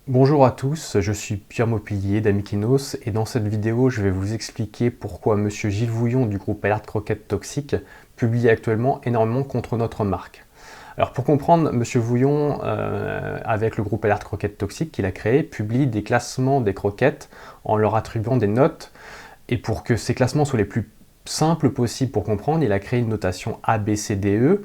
Bonjour à tous, je suis Pierre Maupillier d'Amikinos et dans cette vidéo je vais vous expliquer pourquoi Monsieur Gilles Vouillon du groupe Alerte Croquette Toxique publie actuellement énormément contre notre marque. Alors pour comprendre, Monsieur Vouillon, avec le groupe Alerte Croquette Toxique qu'il a créé, publie des classements des croquettes en leur attribuant des notes et pour que ces classements soient les plus simples possibles pour comprendre, il a créé une notation A, B, C, D, E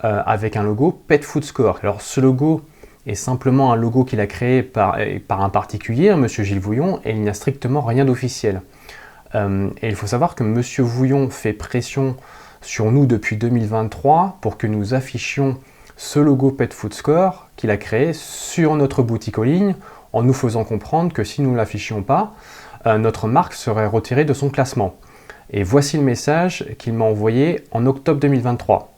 avec un logo Pet Food Score. Alors ce logo est simplement un logo qu'il a créé par un particulier, Monsieur Gilles Vouillon, et il n'y a strictement rien d'officiel. Et il faut savoir que Monsieur Vouillon fait pression sur nous depuis 2023 pour que nous affichions ce logo Pet Food Score qu'il a créé sur notre boutique en ligne, en nous faisant comprendre que si nous ne l'affichions pas, notre marque serait retirée de son classement. Et voici le message qu'il m'a envoyé en octobre 2023.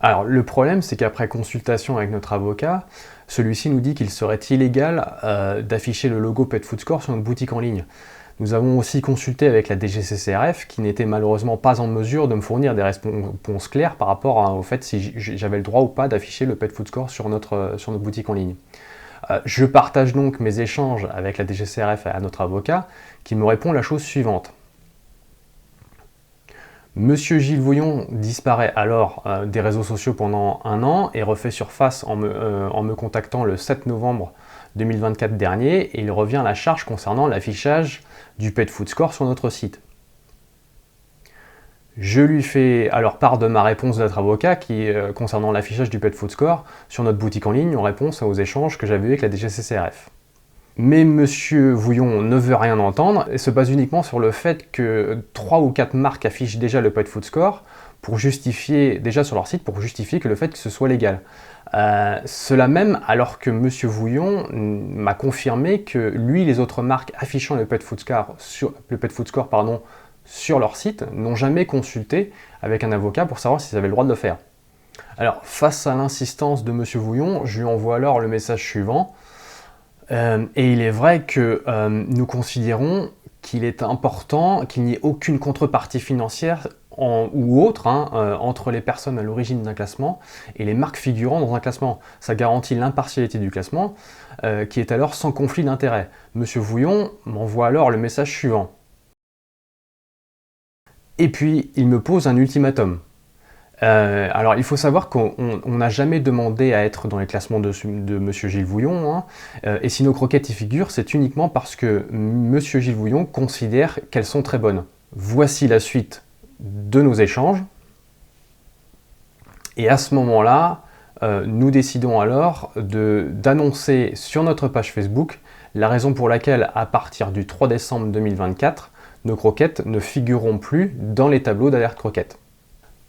Alors le problème, c'est qu'après consultation avec notre avocat, celui-ci nous dit qu'il serait illégal d'afficher le logo Pet Food Score sur notre boutique en ligne. Nous avons aussi consulté avec la DGCCRF qui n'était malheureusement pas en mesure de me fournir des réponses claires par rapport au fait si j'avais le droit ou pas d'afficher le Pet Food Score sur notre boutique en ligne. Je partage donc mes échanges avec la DGCCRF et à notre avocat qui me répond la chose suivante. Monsieur Gilles Vouillon disparaît alors des réseaux sociaux pendant un an et refait surface en me contactant le 7 novembre 2024 dernier et il revient à la charge concernant l'affichage du Pet Food Score sur notre site. Je lui fais alors part de ma réponse de notre avocat concernant l'affichage du Pet Food Score sur notre boutique en ligne en réponse aux échanges que j'avais eu avec la DGCCRF. Mais Monsieur Vouillon ne veut rien entendre et se base uniquement sur le fait que 3 ou 4 marques affichent déjà le Pet Food Score pour justifier, déjà sur leur site, pour justifier que le fait que ce soit légal. Cela même alors que Monsieur Vouillon m'a confirmé que lui et les autres marques affichant le Pet Food Score sur leur site n'ont jamais consulté avec un avocat pour savoir s'ils avaient le droit de le faire. Alors face à l'insistance de Monsieur Vouillon, je lui envoie alors le message suivant. Et il est vrai que nous considérons qu'il est important qu'il n'y ait aucune contrepartie financière ou autre entre les personnes à l'origine d'un classement et les marques figurant dans un classement. Ça garantit l'impartialité du classement qui est alors sans conflit d'intérêt. Monsieur Vouillon m'envoie alors le message suivant. Et puis il me pose un ultimatum. Alors il faut savoir qu'on n'a jamais demandé à être dans les classements de Monsieur Gilles Vouillon, et si nos croquettes y figurent, c'est uniquement parce que Monsieur Gilles Vouillon considère qu'elles sont très bonnes. Voici la suite de nos échanges, et à ce moment-là, nous décidons alors d'annoncer sur notre page Facebook la raison pour laquelle, à partir du 3 décembre 2024, nos croquettes ne figureront plus dans les tableaux d'alerte croquettes.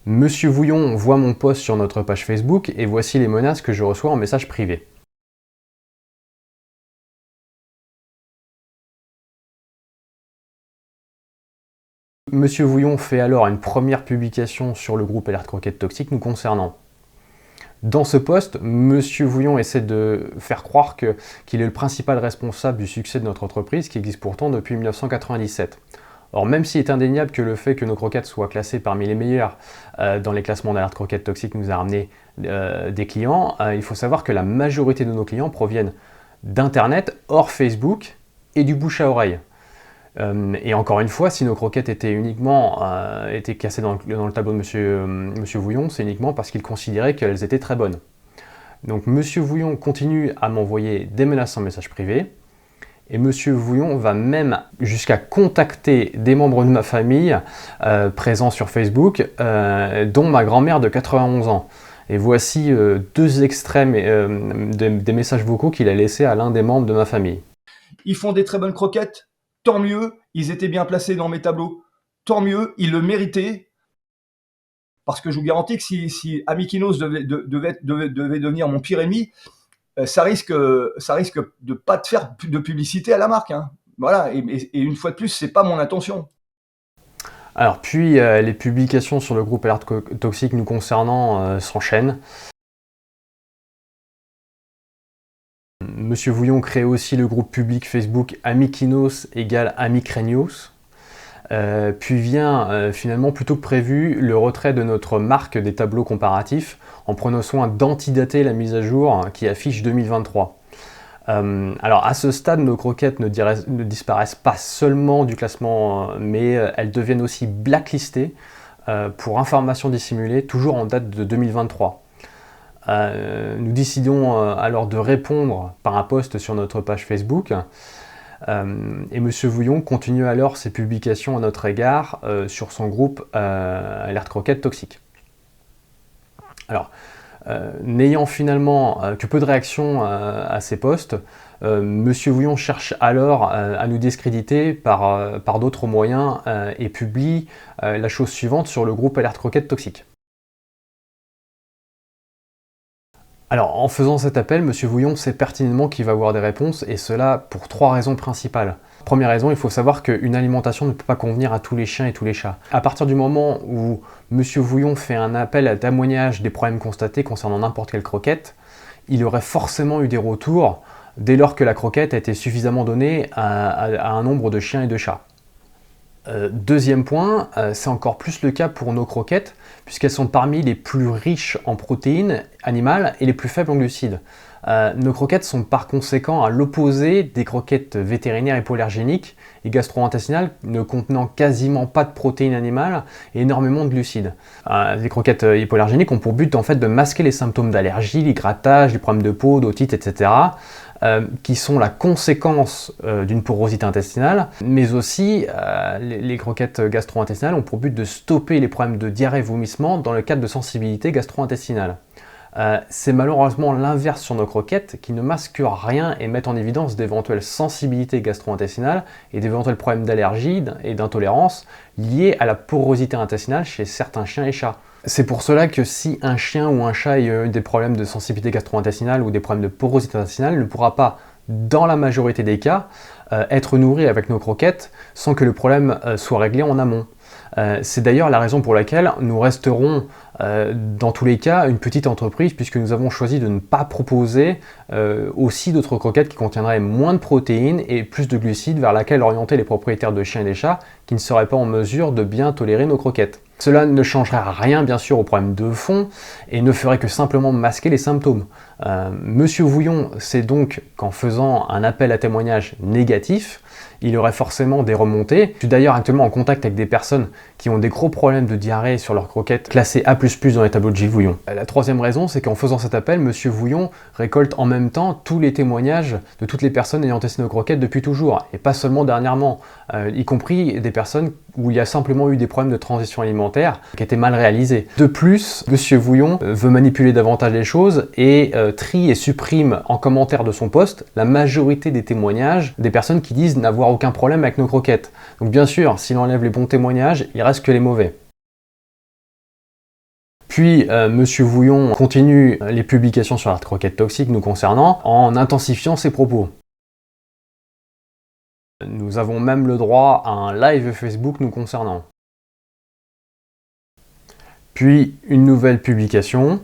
Monsieur Vouillon voit mon post sur notre page Facebook et voici les menaces que je reçois en message privé. Monsieur Vouillon fait alors une première publication sur le groupe Alerte Croquette Toxique nous concernant. Dans ce post, Monsieur Vouillon essaie de faire croire qu'il est le principal responsable du succès de notre entreprise qui existe pourtant depuis 1997. Or, même s'il est indéniable que le fait que nos croquettes soient classées parmi les meilleures dans les classements d'alerte croquettes toxiques nous a ramené des clients, il faut savoir que la majorité de nos clients proviennent d'Internet, hors Facebook, et du bouche à oreille. Et encore une fois, si nos croquettes étaient classées dans le tableau de Monsieur Vouillon, c'est uniquement parce qu'il considérait qu'elles étaient très bonnes. Donc Monsieur Vouillon continue à m'envoyer des menaces en message privé, et Monsieur Vouillon va même jusqu'à contacter des membres de ma famille présents sur Facebook, dont ma grand-mère de 91 ans. Et voici deux extraits des messages vocaux qu'il a laissés à l'un des membres de ma famille. Ils font des très bonnes croquettes, tant mieux, ils étaient bien placés dans mes tableaux, tant mieux, ils le méritaient. Parce que je vous garantis que si Amikinos devait devenir mon pire ennemi, ça risque de pas te faire de publicité à la marque. Hein. Voilà, et une fois de plus, c'est pas mon intention. Alors puis les publications sur le groupe Alerte Toxique nous concernant s'enchaînent. Monsieur Vouillon crée aussi le groupe public Facebook Amikinos égale Amicrenios. Puis vient finalement, plutôt que prévu, le retrait de notre marque des tableaux comparatifs en prenant soin d'antidater la mise à jour qui affiche 2023. Alors à ce stade, nos croquettes ne disparaissent pas seulement du classement, mais elles deviennent aussi blacklistées pour information dissimulée, toujours en date de 2023. Nous décidons alors de répondre par un post sur notre page Facebook. Et Monsieur Vouillon continue alors ses publications à notre égard sur son groupe Alerte Croquette Toxique. Alors, n'ayant finalement que peu de réactions à ces posts, Monsieur Vouillon cherche alors à nous discréditer par d'autres moyens et publie la chose suivante sur le groupe Alerte Croquette Toxique. Alors, en faisant cet appel, Monsieur Vouillon sait pertinemment qu'il va avoir des réponses, et cela pour 3 raisons principales. Première raison, il faut savoir qu'une alimentation ne peut pas convenir à tous les chiens et tous les chats. À partir du moment où Monsieur Vouillon fait un appel à témoignage des problèmes constatés concernant n'importe quelle croquette, il aurait forcément eu des retours dès lors que la croquette a été suffisamment donnée à un nombre de chiens et de chats. Deuxième point, c'est encore plus le cas pour nos croquettes, puisqu'elles sont parmi les plus riches en protéines animales et les plus faibles en glucides. Nos croquettes sont par conséquent à l'opposé des croquettes vétérinaires hypoallergéniques et gastro-intestinales ne contenant quasiment pas de protéines animales et énormément de glucides. Les croquettes hypoallergéniques ont pour but en fait de masquer les symptômes d'allergie, les grattages, les problèmes de peau, d'otite, etc. Qui sont la conséquence d'une porosité intestinale, mais aussi les croquettes gastro-intestinales ont pour but de stopper les problèmes de diarrhée et vomissement dans le cadre de sensibilité gastro-intestinale. C'est malheureusement l'inverse sur nos croquettes qui ne masquent rien et mettent en évidence d'éventuelles sensibilités gastro-intestinales et d'éventuels problèmes d'allergie et d'intolérance liés à la porosité intestinale chez certains chiens et chats. C'est pour cela que si un chien ou un chat a eu des problèmes de sensibilité gastro-intestinale ou des problèmes de porosité intestinale, ne pourra pas, dans la majorité des cas, être nourri avec nos croquettes sans que le problème soit réglé en amont. C'est d'ailleurs la raison pour laquelle nous resterons dans tous les cas une petite entreprise, puisque nous avons choisi de ne pas proposer aussi d'autres croquettes qui contiendraient moins de protéines et plus de glucides vers laquelle orienter les propriétaires de chiens et des chats qui ne seraient pas en mesure de bien tolérer nos croquettes. Cela ne changerait rien bien sûr au problème de fond et ne ferait que simplement masquer les symptômes. Monsieur Vouillon sait donc qu'en faisant un appel à témoignage négatif, il aurait forcément des remontées. Je suis d'ailleurs actuellement en contact avec des personnes qui ont des gros problèmes de diarrhée sur leurs croquettes classées A++ dans les tableaux de Gilles Vouillon. La troisième raison, c'est qu'en faisant cet appel, Monsieur Vouillon récolte en même temps tous les témoignages de toutes les personnes ayant testé nos croquettes depuis toujours, et pas seulement dernièrement, y compris des personnes où il y a simplement eu des problèmes de transition alimentaire qui étaient mal réalisés. De plus, Monsieur Vouillon veut manipuler davantage les choses et trie et supprime en commentaire de son post la majorité des témoignages des personnes qui disent n'avoir aucun problème avec nos croquettes. Donc bien sûr, s'il enlève les bons témoignages, il reste que les mauvais. Puis, Monsieur Vouillon continue les publications sur Alerte Croquette Toxique nous concernant en intensifiant ses propos. Nous avons même le droit à un live Facebook nous concernant. Puis, une nouvelle publication.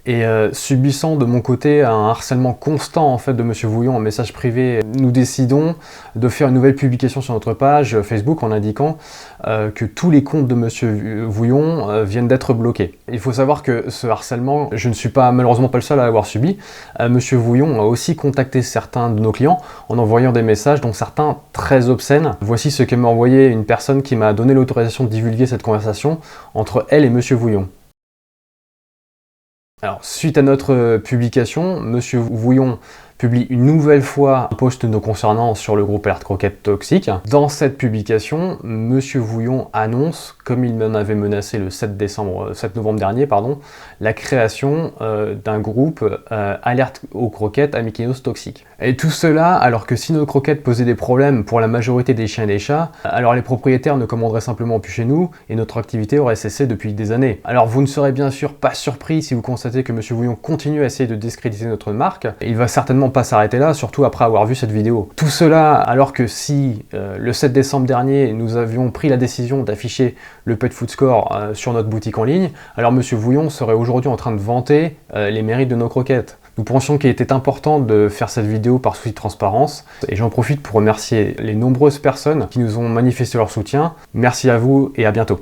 Et subissant de mon côté un harcèlement constant en fait de Monsieur Vouillon en message privé, nous décidons de faire une nouvelle publication sur notre page Facebook en indiquant que tous les comptes de Monsieur Vouillon viennent d'être bloqués. Il faut savoir que ce harcèlement, je ne suis malheureusement pas le seul à l'avoir subi. Monsieur Vouillon a aussi contacté certains de nos clients en envoyant des messages, dont certains très obscènes. Voici ce que m'a envoyé une personne qui m'a donné l'autorisation de divulguer cette conversation entre elle et Monsieur Vouillon. Alors, suite à notre publication, Monsieur Vouillon publie une nouvelle fois un post nous concernant sur le groupe Alerte Croquette Toxique. Dans cette publication, Monsieur Vouillon annonce, comme il m'en avait menacé le 7 novembre dernier, la création d'un groupe Alerte aux croquettes Amikinos toxiques. Et tout cela alors que si nos croquettes posaient des problèmes pour la majorité des chiens et des chats, alors les propriétaires ne commanderaient simplement plus chez nous et notre activité aurait cessé depuis des années. Alors vous ne serez bien sûr pas surpris si vous constatez que Monsieur Vouillon continue à essayer de discréditer notre marque. Il va certainement pas s'arrêter là, surtout après avoir vu cette vidéo. Tout cela alors que si le 7 décembre dernier nous avions pris la décision d'afficher le Pet Food Score sur notre boutique en ligne, alors Monsieur Vouillon serait aujourd'hui en train de vanter les mérites de nos croquettes. Nous pensions qu'il était important de faire cette vidéo par souci de transparence et j'en profite pour remercier les nombreuses personnes qui nous ont manifesté leur soutien. Merci à vous et à bientôt.